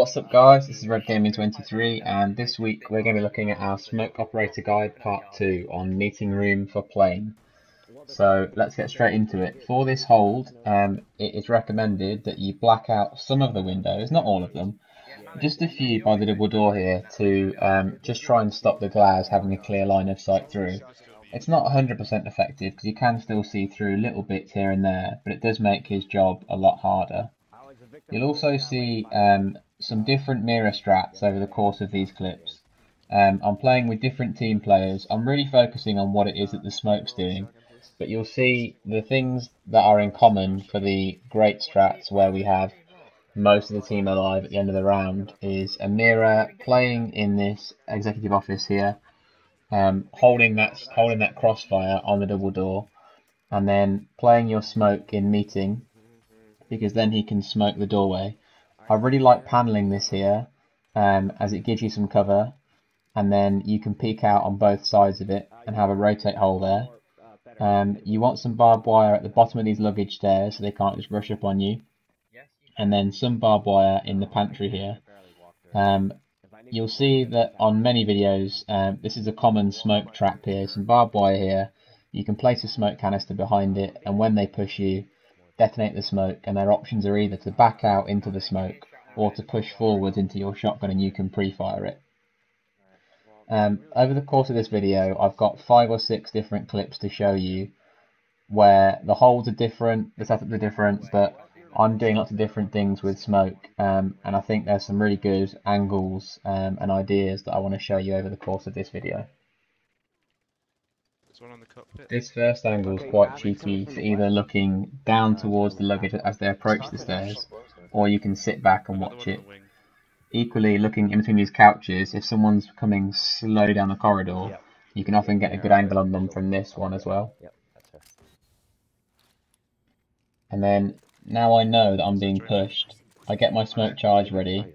What's up guys, this is Red Gaming 23 and this week we're going to be looking at our Smoke Operator Guide Part 2 on Meeting Room for Plane. So let's get straight into it. For this hold, it is recommended that you black out some of the windows, not all of them, just a few by the double door here to just try and stop the glass having a clear line of sight through. It's not 100% effective because you can still see through little bits here and there, but it does make his job a lot harder. You'll also see some different mirror strats over the course of these clips. I'm playing with different team players. I'm really focusing on what it is that the smoke's doing, but you'll see the things that are in common for the great strats where we have most of the team alive at the end of the round is a mirror playing in this executive office here, holding that crossfire on the double door, and then playing your smoke in meeting, because then he can smoke the doorway. I really like paneling this here, as it gives you some cover, and then you can peek out on both sides of it and have a rotate hole there. You want some barbed wire at the bottom of these luggage stairs so they can't just rush up on you, and then some barbed wire in the pantry here. You'll see that on many videos, this is a common smoke trap here, some barbed wire here. You can place a smoke canister behind it, and when they push you, detonate the smoke, and their options are either to back out into the smoke or to push forwards into your shotgun and you can pre-fire it. Over the course of this video, I've got 5 or 6 different clips to show you where the holds are different, the setups are different, but I'm doing lots of different things with smoke, and I think there's some really good angles and ideas that I want to show you over the course of this video. This first angle is quite cheeky, for either looking down towards the luggage as they approach the stairs, or you can sit back and watch it. Equally, looking in between these couches, if someone's coming slow down the corridor, you can often get a good angle on them from this one as well. And then, now I know that I'm being pushed, I get my smoke charge ready,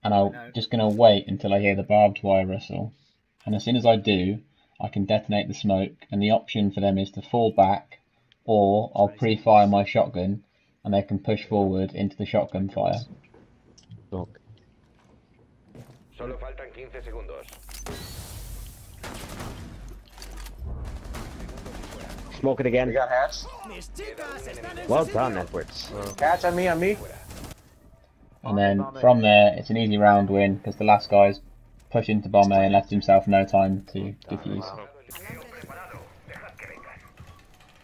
and I'm just going to wait until I hear the barbed wire rustle. And as soon as I do, I can detonate the smoke, and the option for them is to fall back, or I'll pre-fire my shotgun and they can push forward into the shotgun fire. Solo faltan 15 segundos. Smoke it again. We got hats. Well done, Edwards. Hats on me, on me. And then from there, it's an easy round win because the last guy's pushed into bomb A and left himself no time to defuse.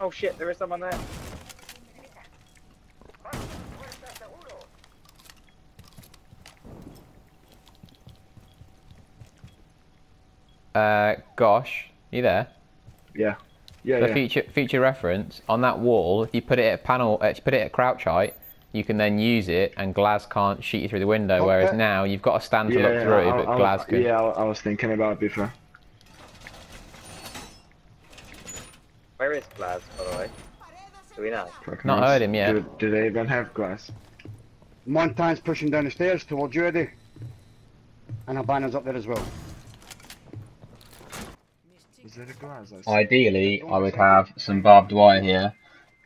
Oh shit, there is someone there. Gosh, you there? Yeah. Yeah, For future reference, on that wall, if you put it at if you put it at crouch height, you can then use it, and Glaz can't shoot you through the window. Whereas now you've got to stand to look through, but Glaz can. Yeah, I was thinking about it before. Where is Glaz, by the way? Do we know? Not heard him yet. Do they even have glass? Montagn's pushing down the stairs towards you, Eddie. And Albana's up there as well. Is there a glass? Ideally, I would have some barbed wire here,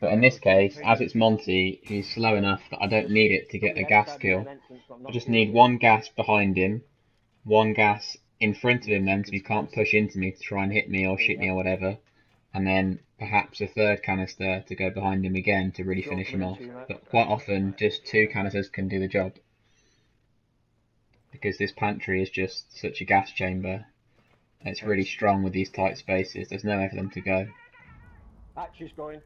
but in this case, as it's Monty, he's slow enough that I don't need it to get a gas kill. I just need one gas behind him, one gas in front of him then so he can't push into me to try and hit me or shoot me or whatever, and then perhaps a third canister to go behind him again to really finish him off. But quite often, just 2 canisters can do the job, because this pantry is just such a gas chamber. It's really strong with these tight spaces. There's nowhere for them to go. Hatch is going.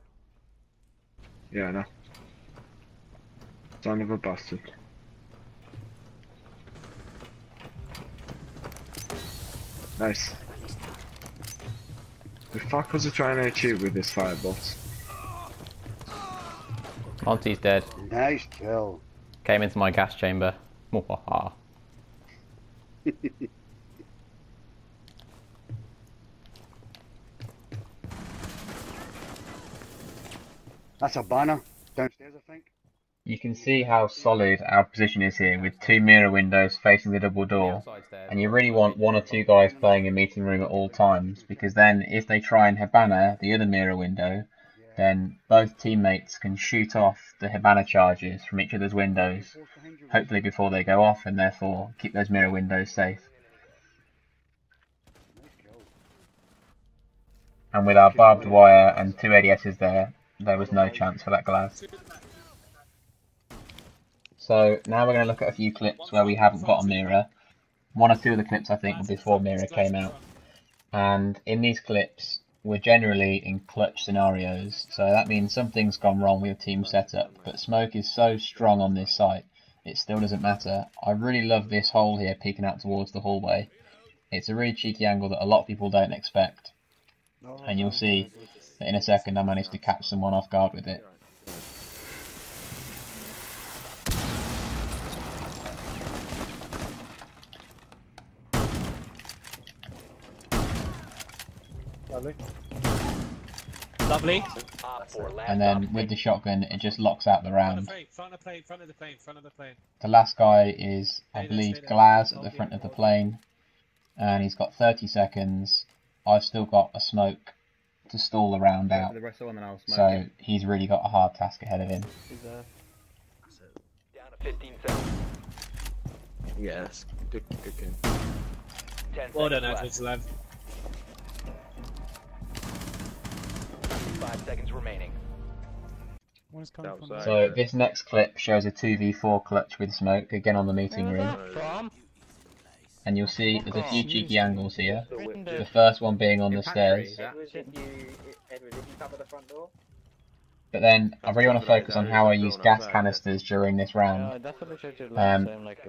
Yeah, I know. Son of a bastard. Nice. The fuck was I trying to achieve with this firebolt? Monty's dead. Nice kill. Came into my gas chamber. Mwahaha. That's a banner. Downstairs, I think. You can see how solid our position is here with 2 mirror windows facing the double door, and you really want 1 or 2 guys playing in meeting room at all times, because then if they try and Habana the other mirror window, then both teammates can shoot off the Hibana charges from each other's windows, hopefully before they go off, and therefore keep those mirror windows safe. And with our barbed wire and 2 ADSs there was no chance for that Glaz. So now we're going to look at a few clips where we haven't got a mirror. 1 or 2 of the clips I think were before mirror came out. And in these clips, we're generally in clutch scenarios, so that means something's gone wrong with team setup, but smoke is so strong on this site, it still doesn't matter. I really love this hole here peeking out towards the hallway. It's a really cheeky angle that a lot of people don't expect, and you'll see that in a second I managed to catch someone off guard with it. Lovely. And then with the shotgun, it just locks out the round. Front of the plane. The last guy is, I believe, Glaz at the front of the plane, and he's got 30 seconds. I've still got a smoke to stall the round out, so he's really got a hard task ahead of him. Down to 15 seconds. Yes, good game. 10 Well done, seconds Edwards, left. lad. 5 seconds remaining. So this next clip shows a 2v4 clutch with smoke, again on the meeting room. And you'll see there's a few cheeky angles here. The first one being on the stairs. But then I really want to focus on how I use gas canisters during this round.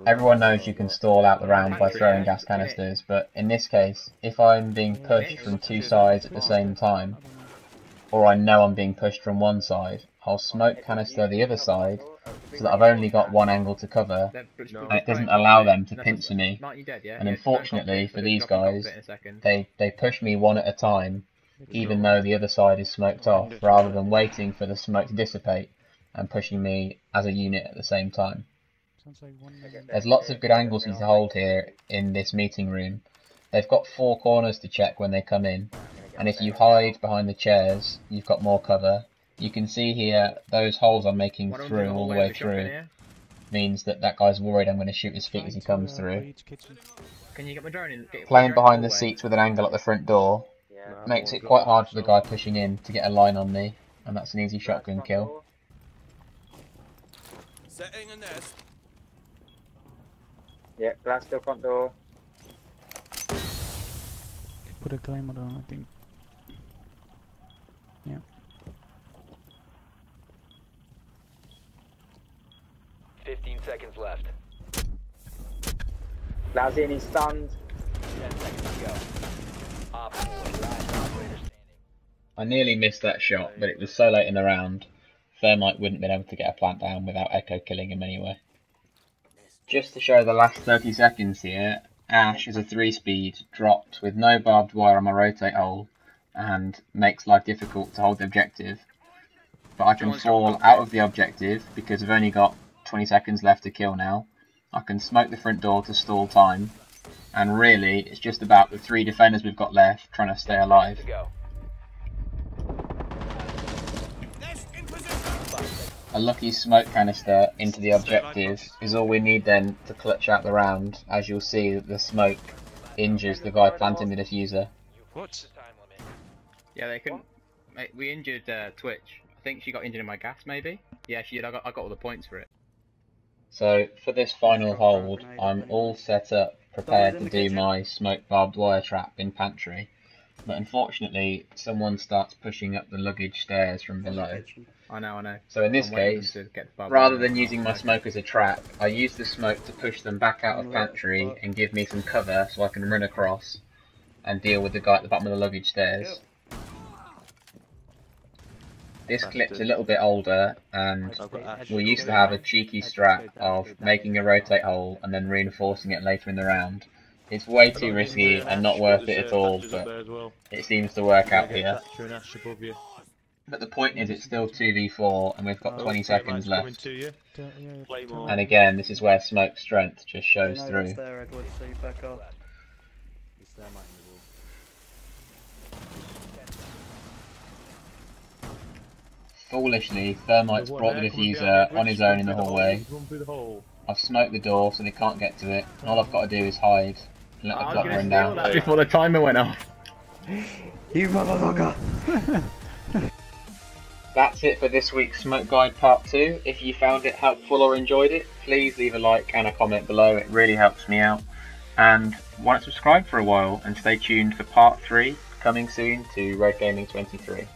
Everyone knows you can stall out the round by throwing gas canisters, but in this case, if I'm being pushed from 2 sides at the same time, or I know I'm being pushed from one side, I'll smoke canister the other side so that I've only got one angle to cover, and it doesn't allow them to pincer me. And unfortunately for these guys, they push me one at a time, even though the other side is smoked off, rather than waiting for the smoke to dissipate and pushing me as a unit at the same time. There's lots of good angles to hold here in this meeting room. They've got 4 corners to check when they come in, and if you hide behind the chairs, you've got more cover. You can see here, those holes I'm making through all the way through means that that guy's worried I'm going to shoot his feet as he comes through. Can you get my drone in? Playing behind the seats with an angle at the front door makes it quite hard for the guy pushing in to get a line on me, and that's an easy shotgun kill. Setting a nest. Yeah, glass still front door. Put a claymore down, I think. Yeah. $15 seconds left. Glass in, he's stunned. 10 seconds to go. Op 4, last operator standing. I nearly missed that shot, but it was so late in the round, Thermite wouldn't have been able to get a plant down without Echo killing him anyway. Just to show the last 30 seconds here, Ash is a 3-speed, dropped with no barbed wire on my rotate hole, and makes life difficult to hold the objective. But I can fall out of the objective because I've only got 20 seconds left to kill now. I can smoke the front door to stall time, and really it's just about the 3 defenders we've got left trying to stay alive. A lucky smoke canister into the objective is all we need then to clutch out the round, as you'll see that the smoke injures the guy planting the diffuser. What? Yeah, they couldn't. We injured Twitch. I think she got injured in my gas, maybe? Yeah, she did. I got all the points for it. So for this final hold, I'm all set up, prepared to do my smoke barbed wire trap in pantry. But unfortunately, someone starts pushing up the luggage stairs from below. I know. So in this case, rather than using my smoke as a trap, I use the smoke to push them back out of pantry and give me some cover so I can run across and deal with the guy at the bottom of the luggage stairs. This clip's a little bit older, and we used to have a cheeky strat of making a rotate hole and then reinforcing it later in the round. It's way too risky and not worth it at all, but it seems to work out here. But the point is, it's still 2v4 and we've got 20 seconds left. And again, this is where smoke's strength just shows through. Foolishly, Thermite's brought the diffuser on his own in the hallway. I've smoked the door so they can't get to it, and all I've got to do is hide and let the clock run down. Before the timer went off. You motherfucker! That's it for this week's Smoke Guide Part 2. If you found it helpful or enjoyed it, please leave a like and a comment below, it really helps me out. And why not subscribe for a while and stay tuned for Part 3 coming soon to Red Gaming 23.